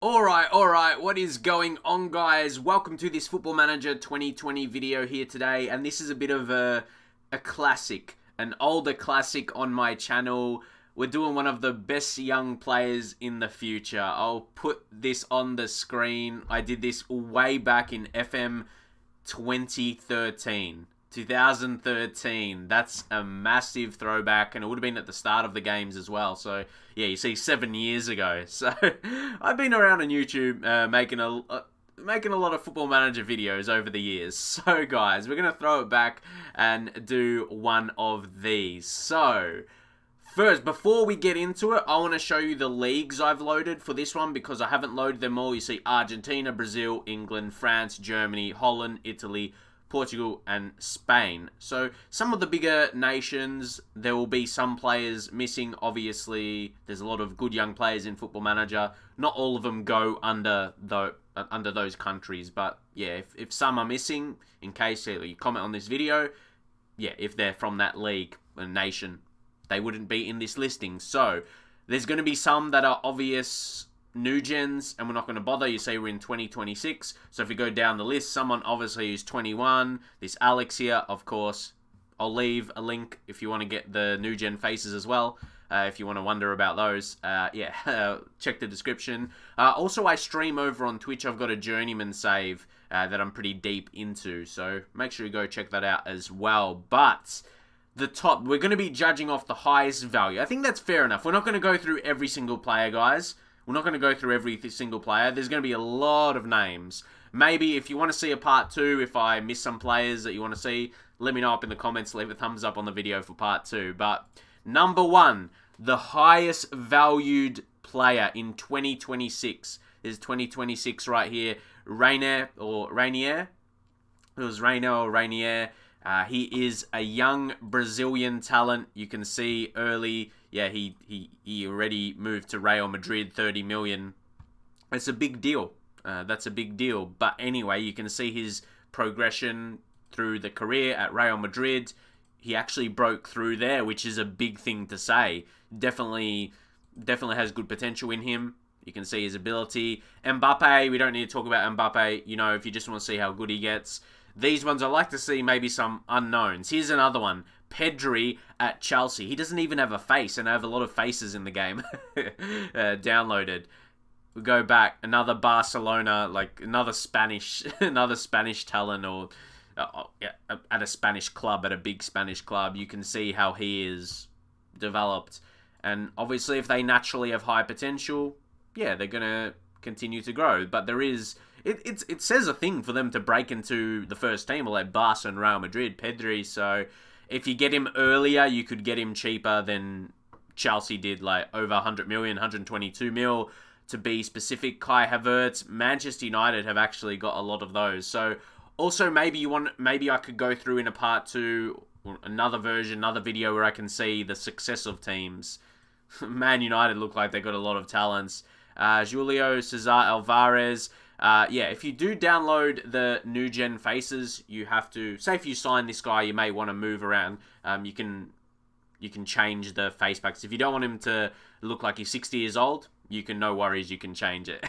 Alright, what is going on, guys? Welcome to this Football Manager 2020 video here today, and this is a bit of a classic, an older classic on my channel. We're doing one of the best young players in the future. I'll put this on the screen. I did this way back in FM 2013. 2013. That's a massive throwback, and it would have been at the start of the games as well. So yeah, you see, 7 years ago. So I've been around on YouTube making a lot of Football Manager videos over the years. So guys, we're gonna throw it back and do one of these. So first, before we get into it, I want to show you the leagues I've loaded for this one because I haven't loaded them all. You see Argentina, Brazil, England, France, Germany, Holland, Italy, Portugal, and Spain. So some of the bigger nations, there will be some players missing. Obviously, there's a lot of good young players in Football Manager. Not all of them go under those countries, but yeah, if some are missing, in case you comment on this video, yeah, if they're from that league, a nation, they wouldn't be in this listing. So there's going to be some that are obvious new gens, and we're not going to bother. You say we're in 2026, so if we go down the list, someone obviously who's 21, this Alex here, of course. I'll leave a link if you want to get the new gen faces as well, if you want to wonder about those. Check the description. Also, I stream over on Twitch. I've got a journeyman save that I'm pretty deep into, so make sure you go check that out as well. But the top, we're going to be judging off the highest value. I think that's fair enough. We're not going to go through every single player, guys. We're not going to go through every single player. There's going to be a lot of names. Maybe if you want to see a part 2, if I miss some players that you want to see, let me know up in the comments. Leave a thumbs up on the video for part 2. But number 1, the highest valued player in 2026 is 2026 right here. Rainier. It was Rainier or Rainier. He is a young Brazilian talent. You can see early, yeah, he already moved to Real Madrid, 30 million. It's a big deal. That's a big deal. But anyway, you can see his progression through the career at Real Madrid. He actually broke through there, which is a big thing to say. Definitely has good potential in him. You can see his ability. Mbappe, we don't need to talk about Mbappe. You know, if you just want to see how good he gets. These ones, I like to see maybe some unknowns. Here's another one. Pedri at Chelsea. He doesn't even have a face, and I have a lot of faces in the game downloaded. We go back. Another Barcelona, like another Spanish talent, or at a Spanish club, at a big Spanish club. You can see how he is developed. And obviously, if they naturally have high potential, yeah, they're going to continue to grow. But there is... It says a thing for them to break into the first team, like Barca and Real Madrid, Pedri. So if you get him earlier, you could get him cheaper than Chelsea did, like over 100 million, 122 mil to be specific. Kai Havertz, Manchester United have actually got a lot of those. So also maybe I could go through in a part 2, another video where I can see the success of teams. Man United look like they got a lot of talents. Giulio, Cesare, Alvarez. If you do download the new gen faces, you have to, say if you sign this guy, you may want to move around. You can change the face packs. If you don't want him to look like he's 60 years old, no worries, you can change it.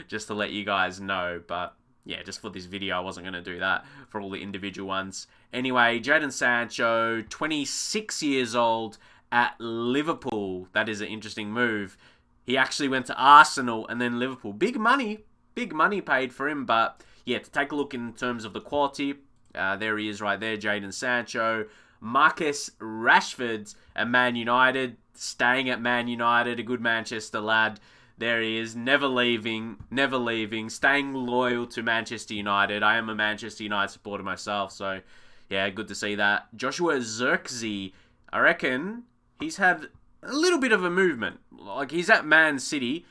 Just to let you guys know. But yeah, just for this video, I wasn't going to do that for all the individual ones. Anyway, Jadon Sancho, 26 years old at Liverpool. That is an interesting move. He actually went to Arsenal and then Liverpool. Big money paid for him, but yeah, to take a look in terms of the quality, there he is right there, Jadon Sancho. Marcus Rashford at Man United, staying at Man United, a good Manchester lad. There he is, never leaving, staying loyal to Manchester United. I am a Manchester United supporter myself, so yeah, good to see that. Joshua Zirkzee, I reckon he's had a little bit of a movement. Like, he's at Man City,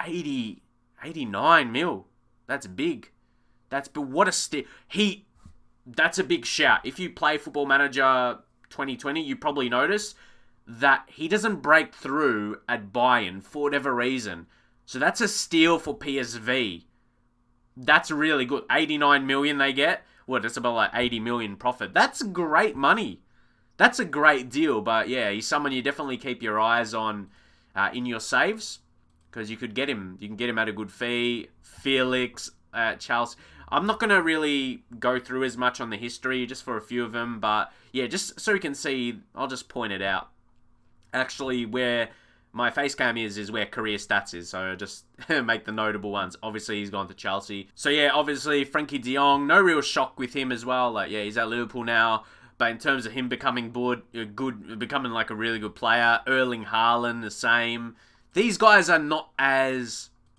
89 mil. That's big. That's a big shout. If you play Football Manager 2020, you probably notice that he doesn't break through at Bayern for whatever reason. So that's a steal for PSV. That's really good. 89 million they get. What, that's about like 80 million profit. That's great money. That's a great deal. But yeah, he's someone you definitely keep your eyes on in your saves. because you could get him. You can get him at a good fee. Felix Charles. I'm not going to really go through as much on the history, just for a few of them. But yeah, just so you can see, I'll just point it out. Actually, where my face cam is where career stats is. So just make the notable ones. Obviously, he's gone to Chelsea. So yeah, obviously, Frankie de Jong, no real shock with him as well. Like, yeah, he's at Liverpool now. But in terms of him becoming becoming like a really good player, Erling Haaland, the same. These guys are not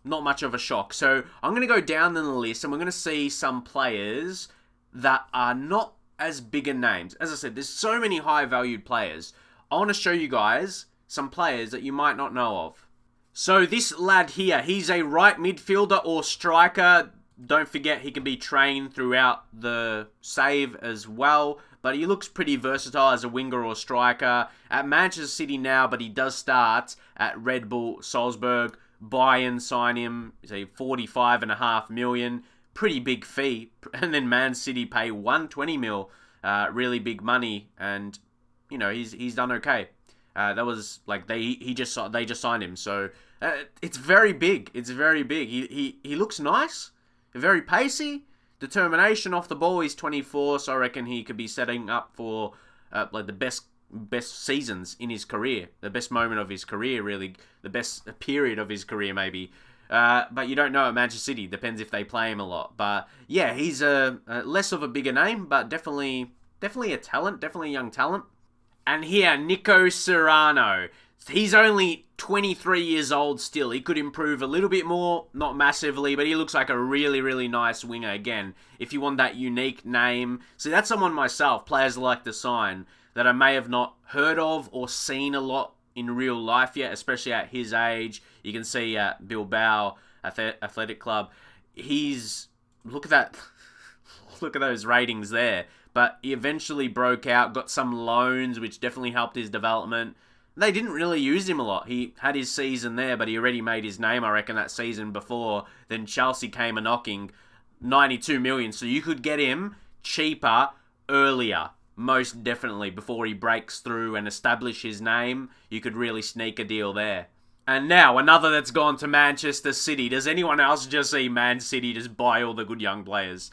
much of a shock. So I'm going to go down the list and we're going to see some players that are not as big a names. As I said, there's so many high-valued players. I want to show you guys some players that you might not know of. So this lad here, he's a right midfielder or striker. Don't forget he can be trained throughout the save as well. But he looks pretty versatile as a winger or striker. At Manchester City now, but he does start at Red Bull Salzburg. Bayern sign him, say 45.5 million. Pretty big fee. And then Man City pay 120 mil. Really big money. And you know, he's done okay. That was like they just signed him, so it's very big. It's very big. He looks nice, very pacey, determination off the ball. He's 24, so I reckon he could be setting up for like the best seasons in his career, the best moment of his career, really, the best period of his career, maybe. But you don't know at Manchester City. Depends if they play him a lot. But yeah, he's a less of a bigger name, but definitely a talent, definitely a young talent. And here, Iko Serrano. He's only 23 years old still. He could improve a little bit more, not massively, but he looks like a really, really nice winger. Again, if you want that unique name. See, that's someone myself, players like to sign, that I may have not heard of or seen a lot in real life yet, especially at his age. You can see at Bilbao Athletic Club. Look at that. Look at those ratings there. But he eventually broke out, got some loans, which definitely helped his development. They didn't really use him a lot. He had his season there, but he already made his name, I reckon, that season before. Then Chelsea came a-knocking, 92 million. So you could get him cheaper earlier, most definitely, before he breaks through and establish his name. You could really sneak a deal there. And now, another that's gone to Manchester City. Does anyone else just see Man City just buy all the good young players?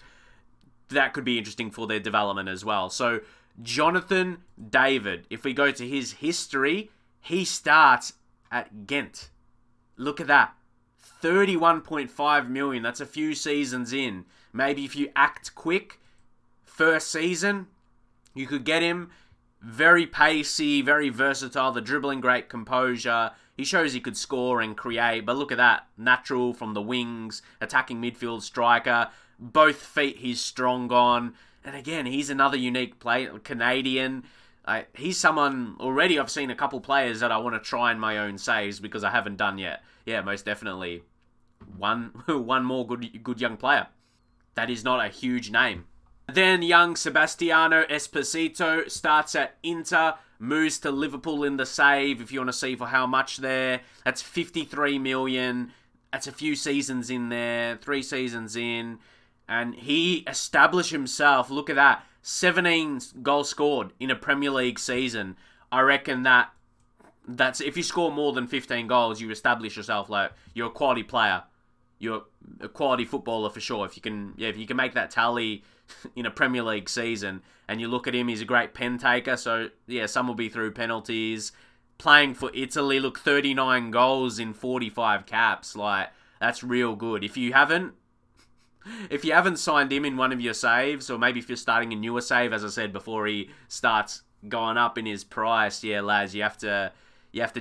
That could be interesting for their development as well. So, Jonathan David, if we go to his history, he starts at Ghent. Look at that. 31.5 million. That's a few seasons in. Maybe if you act quick, first season, you could get him. Very pacey, very versatile, the dribbling, great composure. He shows he could score and create, but look at that. Natural from the wings, attacking midfield striker. Both feet he's strong on. And again, he's another unique player, Canadian. He's someone, already I've seen a couple players that I want to try in my own saves because I haven't done yet. Yeah, most definitely. One more good young player. That is not a huge name. Then young Sebastiano Esposito starts at Inter, moves to Liverpool in the save, if you want to see for how much there. That's 53 million. That's a few seasons in there, 3 seasons in. And he established himself, look at that, 17 goals scored in a Premier League season. I reckon that's if you score more than 15 goals, you establish yourself like you're a quality player. You're a quality footballer for sure. If you can make that tally in a Premier League season, and you look at him, he's a great pen taker. So yeah, some will be through penalties. Playing for Italy, look, 39 goals in 45 caps. Like, that's real good. If you haven't signed him in one of your saves, or maybe if you're starting a newer save, as I said before, he starts going up in his price. Yeah, lads, you have to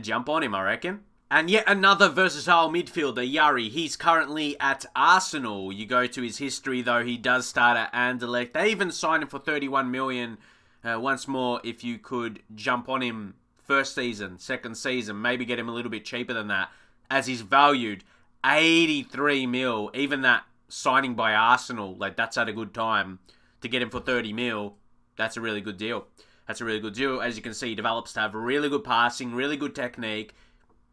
jump on him, I reckon. And yet another versatile midfielder, Yari. He's currently at Arsenal. You go to his history, though, he does start at Anderlecht. They even signed him for 31 million. Once more, if you could jump on him first season, second season, maybe get him a little bit cheaper than that, as he's valued 83 mil. Even that signing by Arsenal, like, that's at a good time. To get him for 30 mil, that's a really good deal. As you can see, he develops to have really good passing, really good technique.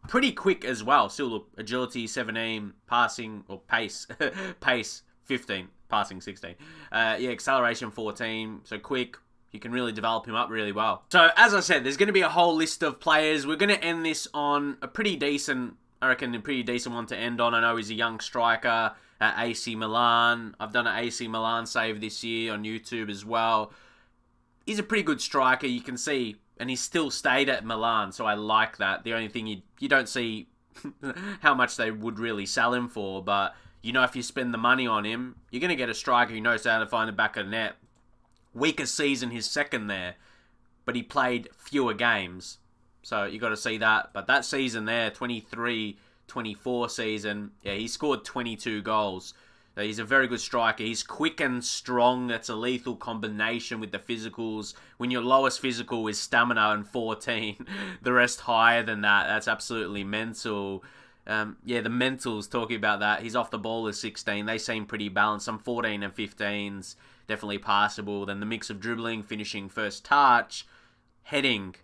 Pretty quick as well. Still, look, agility 17, passing, or pace 15, passing 16. Acceleration 14, so quick. You can really develop him up really well. So, as I said, there's going to be a whole list of players. We're going to end this on a pretty decent I reckon a pretty decent one to end on. I know he's a young striker at AC Milan. I've done an AC Milan save this year on YouTube as well. He's a pretty good striker, you can see, and he's still stayed at Milan, so I like that. The only thing you don't see how much they would really sell him for, but you know if you spend the money on him, you're going to get a striker who knows how to find the back of the net. Weaker season, his second there, but he played fewer games. So you got to see that. But that season there, 23-24 season, yeah, he scored 22 goals. So he's a very good striker. He's quick and strong. That's a lethal combination with the physicals. When your lowest physical is stamina and 14, the rest higher than that, that's absolutely mental. Yeah, the mentals, talking about that. He's off the ball is 16. They seem pretty balanced. Some 14 and 15s, definitely passable. Then the mix of dribbling, finishing, first touch, heading,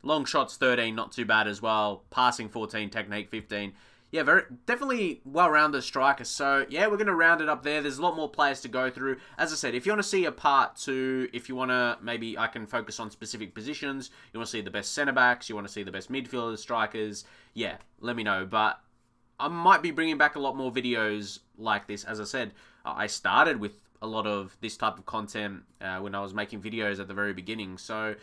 long shots 13, not too bad as well. Passing 14, technique 15. Yeah, definitely well-rounded striker. So, yeah, we're going to round it up there. There's a lot more players to go through. As I said, if you want to see a part 2, if you want to, maybe I can focus on specific positions. You want to see the best centre-backs. You want to see the best midfielders, strikers. Yeah, let me know. But I might be bringing back a lot more videos like this. As I said, I started with a lot of this type of content when I was making videos at the very beginning. So,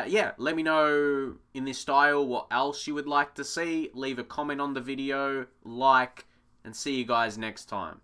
yeah, let me know in this style what else you would like to see. Leave a comment on the video, like, and see you guys next time.